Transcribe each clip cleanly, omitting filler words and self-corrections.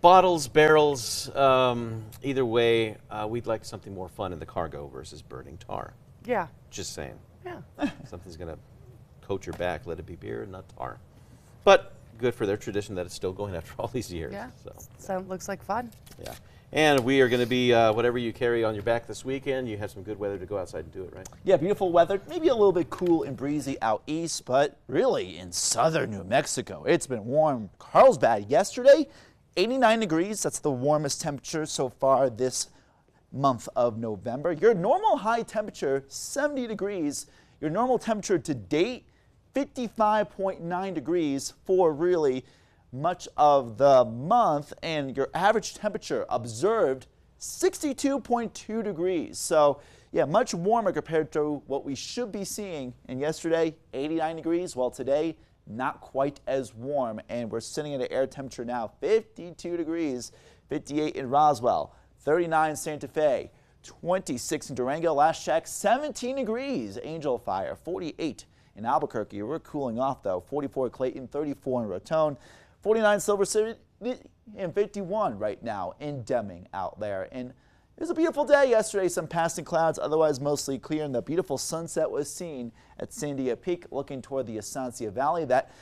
Bottles, barrels, either way, we'd like something more fun in the cargo versus burning tar. Yeah. Just saying. Yeah. Something's going to coat your back, let it be beer, not tar. But good for their tradition that it's still going after all these years. Yeah. So Looks like fun. yeah. And we are going to be, whatever you carry on your back this weekend, you have some good weather to go outside and do it, right? Yeah, beautiful weather. Maybe a little bit cool and breezy out east, but really in southern New Mexico, it's been warm. Carlsbad yesterday, 89 degrees. That's the warmest temperature so far this month of November. Your normal high temperature, 70 degrees. Your normal temperature to date, 55.9 degrees for really much of the month, and your average temperature observed 62.2 degrees. So yeah, much warmer compared to what we should be seeing. And yesterday, 89 degrees. Well, today, not quite as warm, and we're sitting at an air temperature now 52 degrees, 58 in Roswell, 39 in Santa Fe, 26 in Durango. Last check, 17 degrees. Angel Fire, 48 in Albuquerque. We're cooling off though. 44 Clayton, 34 in Raton, 49 Silver City, and 51 right now in Deming out there. And it was a beautiful day yesterday. Some passing clouds, otherwise mostly clear, and the beautiful sunset was seen at Sandia Peak, looking toward the Estancia Valley. That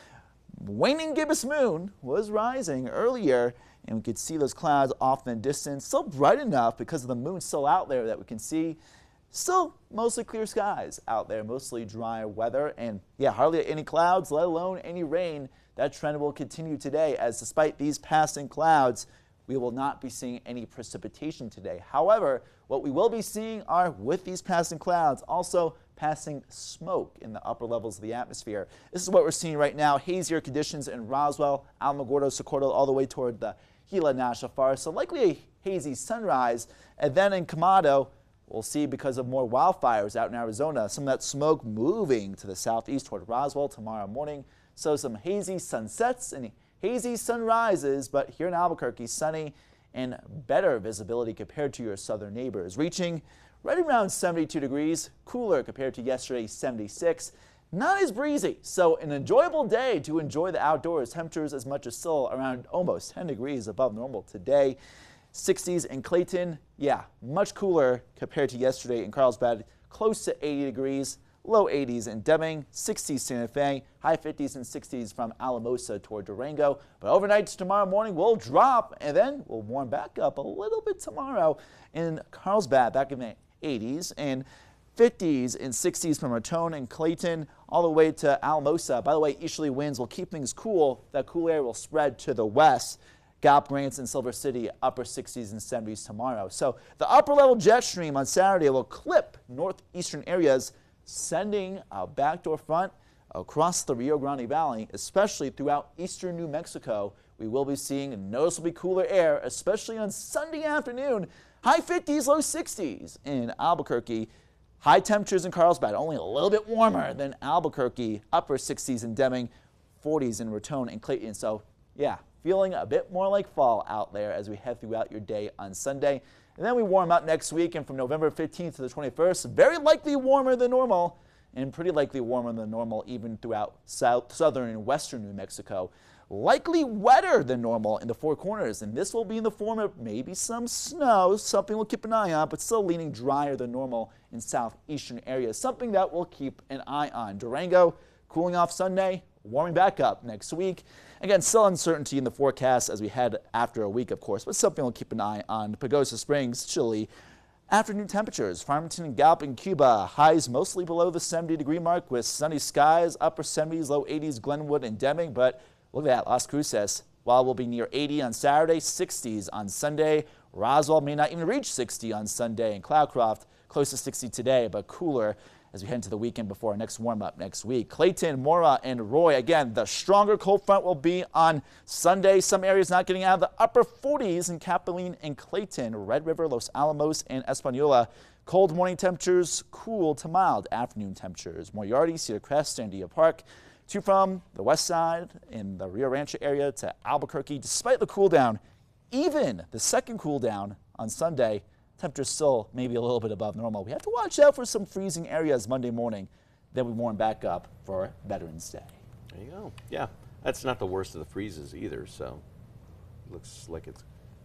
waning gibbous moon was rising earlier, and we could see those clouds off in the distance. Still bright enough because of the moon still out there that we can see. Still mostly clear skies out there, mostly dry weather, and yeah, hardly any clouds, let alone any rain. That trend will continue today, as despite these passing clouds, we will not be seeing any precipitation today. However, what we will be seeing are, with these passing clouds, also passing smoke in the upper levels of the atmosphere. This is what we're seeing right now. Hazier conditions in Roswell, Alamogordo, Socorro, all the way toward the Gila National Forest. So likely a hazy sunrise. And then in Camado, we'll see, because of more wildfires out in Arizona, some of that smoke moving to the southeast toward Roswell tomorrow morning. So some hazy sunsets and hazy sunrises, but here in Albuquerque, sunny and better visibility compared to your southern neighbors, reaching right around 72 degrees, cooler compared to yesterday's 76. Not as breezy, so an enjoyable day to enjoy the outdoors. Temperatures as much as still around almost 10 degrees above normal today. 60s in Clayton, yeah, much cooler compared to yesterday in Carlsbad, close to 80 degrees. Low 80s in Deming, 60s Santa Fe, high 50s and 60s from Alamosa toward Durango. But overnight to tomorrow morning will drop, and then we'll warm back up a little bit tomorrow in Carlsbad, back in the 80s, and 50s and 60s from Raton and Clayton all the way to Alamosa. By the way, easterly winds will keep things cool. That cool air will spread to the west. Gallup, Grants, and Silver City, upper 60s and 70s tomorrow. So the upper level jet stream on Saturday will clip northeastern areas, sending a backdoor front across the Rio Grande Valley, especially throughout eastern New Mexico. We will be seeing noticeably cooler air, especially on Sunday afternoon. High 50s, low 60s in Albuquerque. High temperatures in Carlsbad, only a little bit warmer than Albuquerque. Upper 60s in Deming, 40s in Raton and Clayton. So yeah, feeling a bit more like fall out there as we head throughout your day on Sunday. And then we warm up next week, and from November 15th to the 21st, very likely warmer than normal, and pretty likely warmer than normal even throughout southern and western New Mexico. Likely wetter than normal in the Four Corners, and this will be in the form of maybe some snow, something we'll keep an eye on, but still leaning drier than normal in southeastern areas, something that we'll keep an eye on. Durango, cooling off Sunday, warming back up next week. Again, still uncertainty in the forecast as we head after a week, of course, but something we'll keep an eye on. Pagosa Springs, chilly. Afternoon temperatures, Farmington and Gallup in Cuba, highs mostly below the 70-degree mark with sunny skies, upper 70s, low 80s, Glenwood and Deming. But look at that, Las Cruces, while we'll be near 80 on Saturday, 60s on Sunday. Roswell may not even reach 60 on Sunday, and Cloudcroft close to 60 today, but cooler as we head into the weekend before our next warm-up next week. Clayton, Mora, and Roy, again, the stronger cold front will be on Sunday. Some areas not getting out of the upper 40s in Capitoline and Clayton, Red River, Los Alamos, and Española. Cold morning temperatures, cool to mild afternoon temperatures. Moriarty, Cedar Crest, Sandia Park. To from the west side in the Rio Rancho area to Albuquerque. Despite the cool down, even the second cool down on Sunday, temperatures still maybe a little bit above normal. We have to watch out for some freezing areas Monday morning. Then we warm back up for Veterans Day. There you go. Yeah, that's not the worst of the freezes either. So looks like it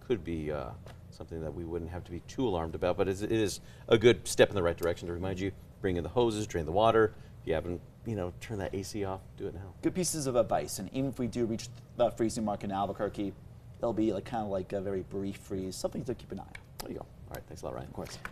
could be something that we wouldn't have to be too alarmed about. But it is a good step in the right direction to remind you, bring in the hoses, drain the water. If you haven't, turn that AC off, do it now. Good pieces of advice, and even if we do reach the freezing mark in Albuquerque, it'll be kind of like a very brief freeze, something to keep an eye on. There you go. All right, thanks a lot, Ryan. Of course.